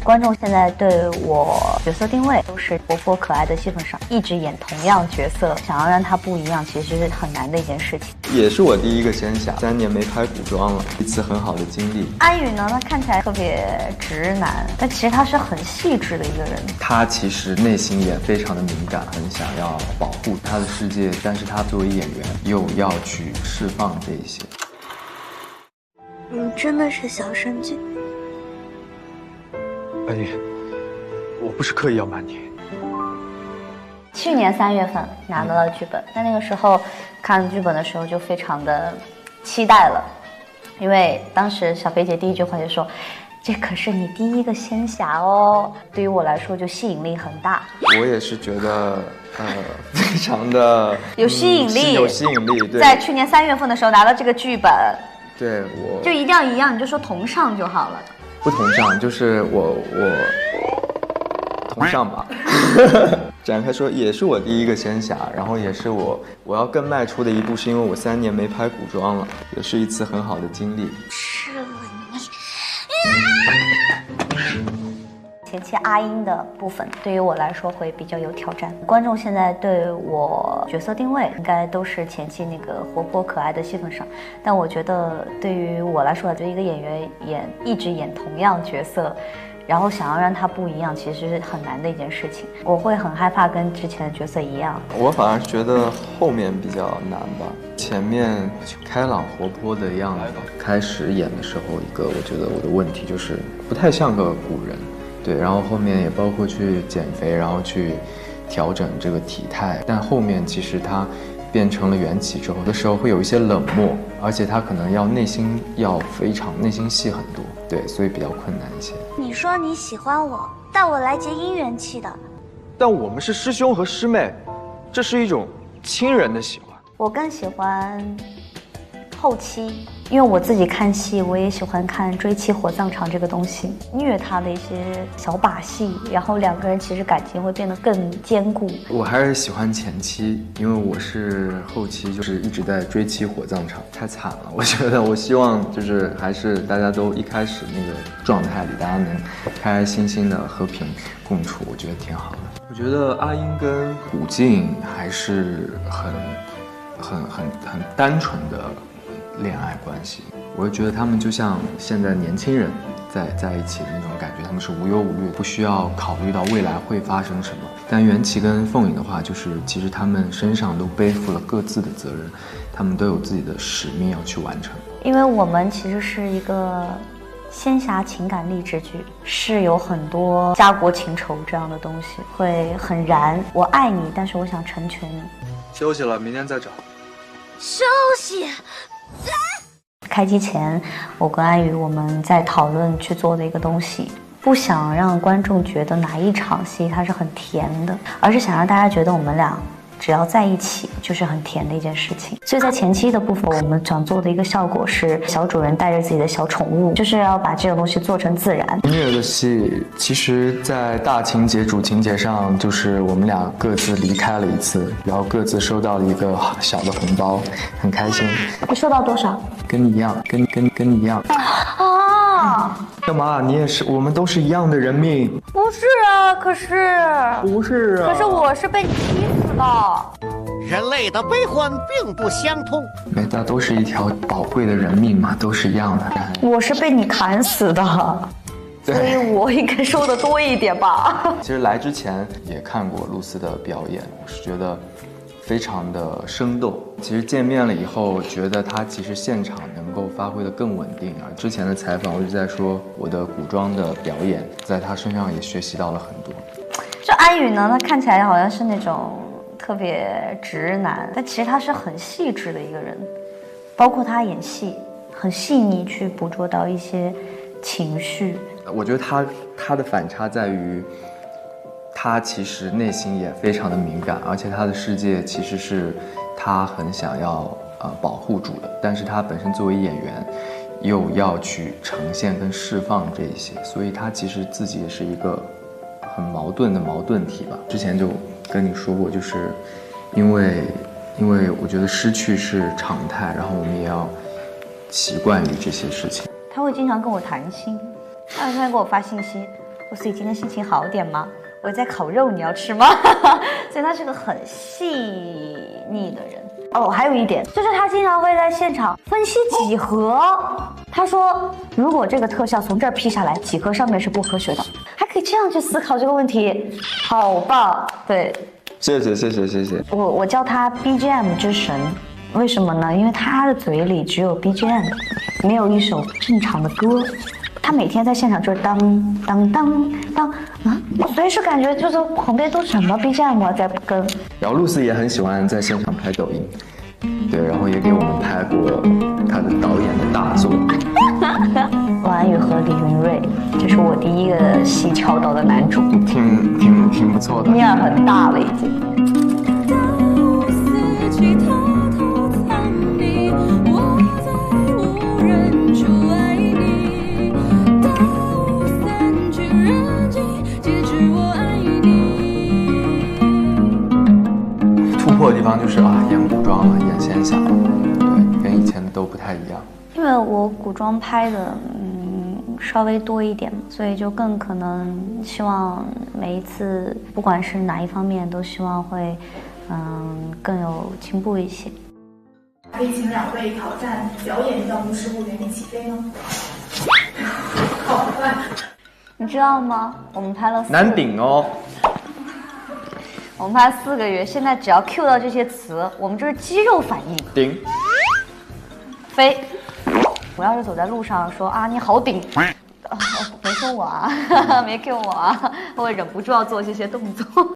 观众现在对我角色定位都是活泼可爱的戏份上，一直演同样角色，想要让它不一样，其实是很难的一件事情。也是我第一个仙侠，3年没拍古装了，一次很好的经历。安宇呢，他看起来特别直男，但其实他是很细致的一个人。他其实内心也非常的敏感，很想要保护他的世界，但是他作为演员又要去释放这一些。你真的是小生君？安妮，我不是刻意要瞒你。去年3月份拿到了剧本，那个时候看剧本的时候就非常的期待了，因为当时小飞姐第一句话就说：“这可是你第一个仙侠哦。”对于我来说就吸引力很大。我也是觉得，非常的有吸引力，有吸引力。对，在去年3月份的时候拿到这个剧本，对我就一定要一样，你就说同上就好了。不同上，就是我同上吧。展开说，也是我第一个仙侠，然后也是我要更迈出的一步，是因为我3年没拍古装了，也是一次很好的经历。吃了你！前期阿英的部分对于我来说会比较有挑战，观众现在对我角色定位应该都是前期那个活泼可爱的戏份上，但我觉得对于我来说，就一个演员一直演同样角色，然后想要让他不一样，其实是很难的一件事情。我会很害怕跟之前的角色一样。我反而觉得后面比较难吧，前面开朗活泼的样子，开始演的时候，我觉得我的问题就是不太像个古人。对，然后后面也包括去减肥，然后去调整这个体态，但后面其实他变成了缘起之后的时候，会有一些冷漠，而且他可能内心非常内心戏很多，对，所以比较困难一些。你说你喜欢我，带我来结姻缘气的，但我们是师兄和师妹，这是一种亲人的喜欢。我更喜欢后期，因为我自己看戏，我也喜欢看追妻火葬场这个东西，虐他的一些小把戏，然后两个人其实感情会变得更坚固。我还是喜欢前期，因为我是后期就是一直在追妻火葬场，太惨了。我觉得我希望就是还是大家都一开始那个状态里，大家能开开心心的和平共处，我觉得挺好的。我觉得阿英跟古静还是很单纯的恋爱关系，我就觉得他们就像现在年轻人在一起的那种感觉，他们是无忧无虑，不需要考虑到未来会发生什么。但袁琪跟凤颖的话，就是其实他们身上都背负了各自的责任，他们都有自己的使命要去完成。因为我们其实是一个仙侠情感励志剧，是有很多家国情仇这样的东西，会很燃。我爱你，但是我想成全你。休息了，明天再找。休息。开机前，我跟安宇我们在讨论去做的一个东西，不想让观众觉得哪一场戏它是很甜的，而是想让大家觉得我们俩只要在一起就是很甜的一件事情。所以在前期的部分，我们想做的一个效果是小主人带着自己的小宠物，就是要把这个东西做成自然。音乐的戏其实在大情节主情节上，就是我们俩各自离开了一次，然后各自收到了一个小的红包，很开心。你收到多少？跟你一样，跟你一样。啊！干嘛？你也是，我们都是一样的人命。不是啊，可是我是被你踢死的。人类的悲欢并不相通，每大都是一条宝贵的人命嘛，都是一样的。我是被你砍死的，所以我应该收的多一点吧。其实来之前也看过露丝的表演，我是觉得非常的生动。其实见面了以后，觉得她其实现场能够发挥的更稳定啊。之前的采访我就在说，我的古装的表演在她身上也学习到了很多。这安宇呢，他看起来好像是那种特别直男，但其实他是很细致的一个人，包括他演戏很细腻，去捕捉到一些情绪。我觉得他的反差在于，他其实内心也非常的敏感，而且他的世界其实是他很想要保护住的，但是他本身作为演员又要去呈现跟释放这一些，所以他其实自己也是一个很矛盾的矛盾体吧。之前就跟你说过，就是因为我觉得失去是常态，然后我们也要习惯于这些事情。他会经常跟我谈心，他给我发信息，露丝，你今天心情好点吗？我在烤肉，你要吃吗？所以他是个很细腻的人。哦，还有一点就是他经常会在现场分析几何。他说，如果这个特效从这儿 P 下来，几何上面是不科学的，还可以这样去思考这个问题，好棒！对，谢谢。我叫他 BGM 之神，为什么呢？因为他的嘴里只有 BGM， 没有一首正常的歌。他每天在现场就是当当当当啊，我随时感觉就是旁边都什么 BGM 在跟。然后露丝也很喜欢在现场拍抖音，对，然后也给我们拍过他的导演的大作。王安宇和李云瑞，这是我第一个戏敲到的男主，挺不错的，面儿很大了已经。突破的地方就是演古装了，演仙侠了，对，跟以前的都不太一样。因为我古装拍的稍微多一点，所以就更可能希望每一次不管是哪一方面，都希望会更有进步一些。可以请2位挑战表演到55原地起飞吗？好快！你知道吗？我们拍了难顶哦。我们拍4个月，现在只要 Q 到这些词，我们就是肌肉反应。顶，飞。我要是走在路上说你好顶，没说我没 Q 我我会忍不住要做这些动作。